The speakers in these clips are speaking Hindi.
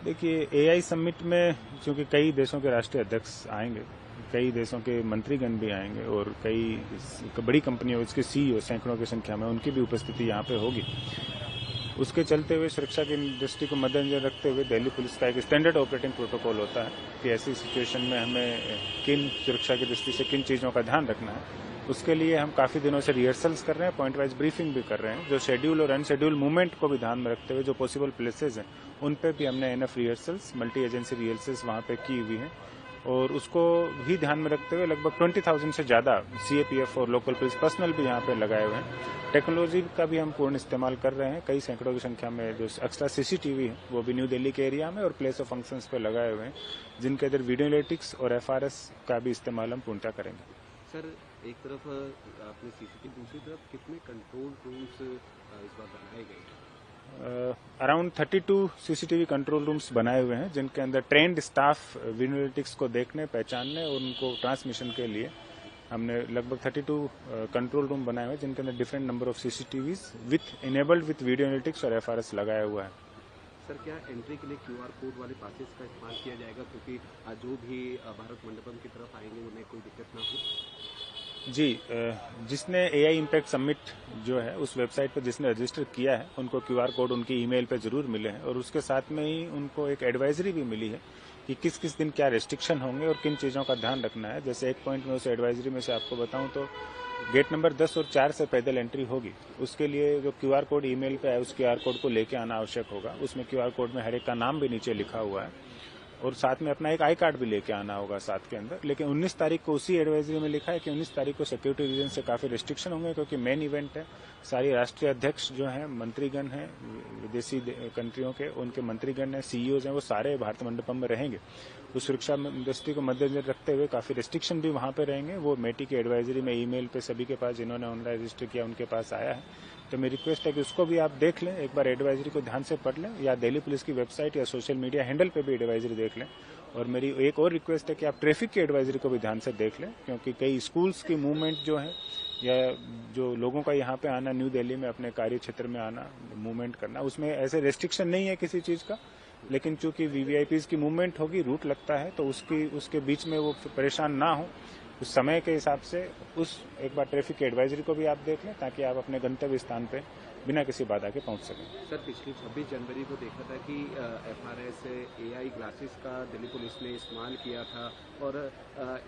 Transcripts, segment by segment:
देखिए, एआई समिट में चूंकि कई देशों के राष्ट्रीय अध्यक्ष आएंगे, कई देशों के मंत्रीगण भी आएंगे और कई बड़ी कंपनियों उसके सीईओ सैकड़ों की संख्या में उनकी भी उपस्थिति यहाँ पे होगी। उसके चलते हुए सुरक्षा की दृष्टि को मद्देनजर रखते हुए दिल्ली पुलिस का एक स्टैंडर्ड ऑपरेटिंग प्रोटोकॉल होता है कि ऐसी सिचुएशन में हमें किन सुरक्षा की दृष्टि से किन चीज़ों का ध्यान रखना है। उसके लिए हम काफ़ी दिनों से रिहर्सल्स कर रहे हैं, पॉइंट वाइज ब्रीफिंग भी कर रहे हैं। जो शेड्यूल और अनशेड्यूल मूवमेंट को भी ध्यान में रखते हुए जो पॉसिबल प्लेसेज हैं उन पे भी हमने NF rehearsals, multi agency rehearsals वहाँ पे की हुई हैं और उसको भी ध्यान में रखते हुए लगभग 20,000 से ज़्यादा सीएपीएफ और लोकल पुलिस पर्सनल भी यहाँ पे लगाए हुए हैं। टेक्नोलॉजी का भी हम पूर्ण इस्तेमाल कर रहे हैं। कई सैकड़ों की संख्या में जो एक्स्ट्रा सीसीटीवी है वो भी न्यू दिल्ली के एरिया में और प्लेस ऑफ फंक्शंस पे लगाए हुए हैं, जिनके अंदर वीडियो एनालिटिक्स और एफआरएस का भी इस्तेमाल हम पूर्णतः करेंगे। सर, एक तरफ आपने सीसीटीवी, दूसरी तरफ कितने कंट्रोल रूम्स इस बार बनाए गए हैं? अराउंड 32 सीसीटीवी कंट्रोल रूम्स बनाए हुए हैं, जिनके अंदर ट्रेंड स्टाफ वीडियो एनालिटिक्स को देखने, पहचानने और उनको ट्रांसमिशन के लिए हमने लगभग 32 कंट्रोल रूम बनाए हुए हैं, जिनके अंदर different number of CCTVs with enabled with video analytics और एफआरएस लगाया हुआ है। सर, क्या एंट्री के लिए क्यूआर कोड वाले पासेस का इस्तेमाल किया जाएगा, क्योंकि जो भी भारत मंडपम की तरफ आएंगे उन्हें कोई दिक्कत ना हो? जी, जिसने एआई इम्पैक्ट समिट जो है उस वेबसाइट पर जिसने रजिस्टर किया है उनको क्यूआर कोड उनकी ईमेल पे जरूर मिले हैं और उसके साथ में ही उनको एक एडवाइजरी भी मिली है कि किस किस दिन क्या रेस्ट्रिक्शन होंगे और किन चीज़ों का ध्यान रखना है। जैसे एक पॉइंट में उस एडवाइजरी में से आपको बताऊं तो गेट नंबर 10 और 4 से पैदल एंट्री होगी। उसके लिए जो क्यूआर कोड ईमेल पे है उस क्यूआर कोड को लेके आना आवश्यक होगा। उसमें क्यूआर कोड में हर एक का नाम भी नीचे लिखा हुआ है और साथ में अपना एक आई कार्ड भी लेके आना होगा साथ के अंदर। लेकिन 19 तारीख को उसी एडवाइजरी में लिखा है कि 19 तारीख को सिक्योरिटी रीजन से काफी रिस्ट्रिक्शन होंगे, क्योंकि मेन इवेंट है। सारी राष्ट्रीय अध्यक्ष जो हैं, मंत्रीगण हैं विदेशी कंट्रियों के, उनके मंत्रीगण हैं, सीईओज हैं, वो सारे भारत मंडपम में रहेंगे। उस सुरक्षा दृष्टि को मद्देनजर रखते हुए काफी रिस्ट्रिक्शन भी वहां पे रहेंगे। वो मेटी की एडवाइजरी में ईमेल पे सभी के पास, जिन्होंने ऑनलाइन रजिस्टर किया उनके पास आया है। तो मेरी रिक्वेस्ट है कि उसको भी आप देख लें, एक बार एडवाइजरी को ध्यान से पढ़ लें या दिल्ली पुलिस की वेबसाइट या सोशल मीडिया हैंडल पे भी एडवाइजरी देख लें। और मेरी एक और रिक्वेस्ट है कि आप ट्रैफिक की एडवाइजरी को भी ध्यान से देख लें, क्योंकि कई स्कूल्स की मूवमेंट जो है या जो लोगों का यहाँ पे आना, न्यू दिल्ली में अपने कार्य क्षेत्र में आना, मूवमेंट करना, उसमें ऐसे रेस्ट्रिक्शन नहीं है किसी चीज़ का। लेकिन चूंकि वीवीआईपीज की मूवमेंट होगी, रूट लगता है, तो उसके बीच में वो परेशान ना हो, उस समय के हिसाब से उस एक बार ट्रैफिक की एडवाइजरी को भी आप देख लें, ताकि आप अपने गंतव्य स्थान पे बिना किसी बाधा के पहुंच सकें। सर, पिछली 26 जनवरी को देखा था कि एफआरएस एआई ग्लासेस का दिल्ली पुलिस ने इस्तेमाल किया था, और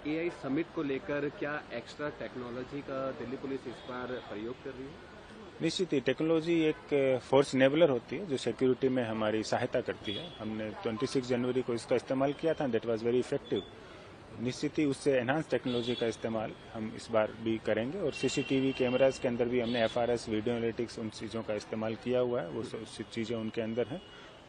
एआई समिट को लेकर क्या एक्स्ट्रा टेक्नोलॉजी का दिल्ली पुलिस इस बार प्रयोग कर रही है? निश्चित ही टेक्नोलॉजी एक फोर्स इनेबलर होती है जो सिक्योरिटी में हमारी सहायता करती है। हमने 26 जनवरी को इसका इस्तेमाल किया था, दैट वाज वेरी इफेक्टिव। निश्चित ही उससे एनहांस टेक्नोलॉजी का इस्तेमाल हम इस बार भी करेंगे और सीसीटीवी कैमराज के अंदर भी हमने एफआरएस, वीडियो एनालिटिक्स, उन चीज़ों का इस्तेमाल किया हुआ है। वो चीज़ें उनके अंदर हैं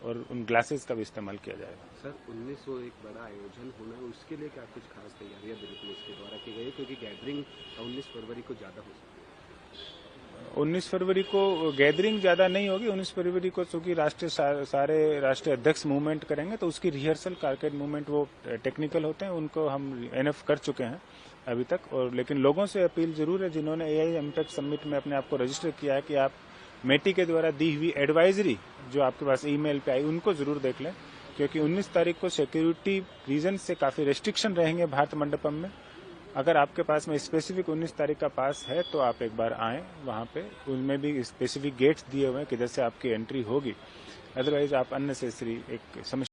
और उन ग्लासेस का भी इस्तेमाल किया जाएगा। सर, 1900 एक बड़ा आयोजन होना है, उसके लिए क्या कुछ खास तैयारियां दिल्ली पुलिस के द्वारा की गई, क्योंकि गैदरिंग 19 फरवरी को ज़्यादा हो सकती है? 19 फरवरी को गैदरिंग ज्यादा नहीं होगी। 19 फरवरी को चूंकि सारे राष्ट्रीय अध्यक्ष मूवमेंट करेंगे, तो उसकी रिहर्सल, कारकेड मूवमेंट वो टेक्निकल होते हैं, उनको हम एनएफ कर चुके हैं अभी तक। और लेकिन लोगों से अपील जरूर है, जिन्होंने एआई इम्पैक्ट समिट में अपने आप को रजिस्टर किया है, कि आप मेटी के द्वारा दी हुई एडवाइजरी जो आपके पास ईमेल पे आई उनको जरूर देख लें, क्योंकि 19 तारीख को सिक्योरिटी रीजन से काफी रेस्ट्रिक्शन रहेंगे भारत मंडपम में। अगर आपके पास में स्पेसिफिक 19 तारीख का पास है तो आप एक बार आएं वहां पे, उनमें भी स्पेसिफिक गेट्स दिए हुए हैं किधर से आपकी एंट्री होगी। अदरवाइज आप अननेसेसरी एक समस्या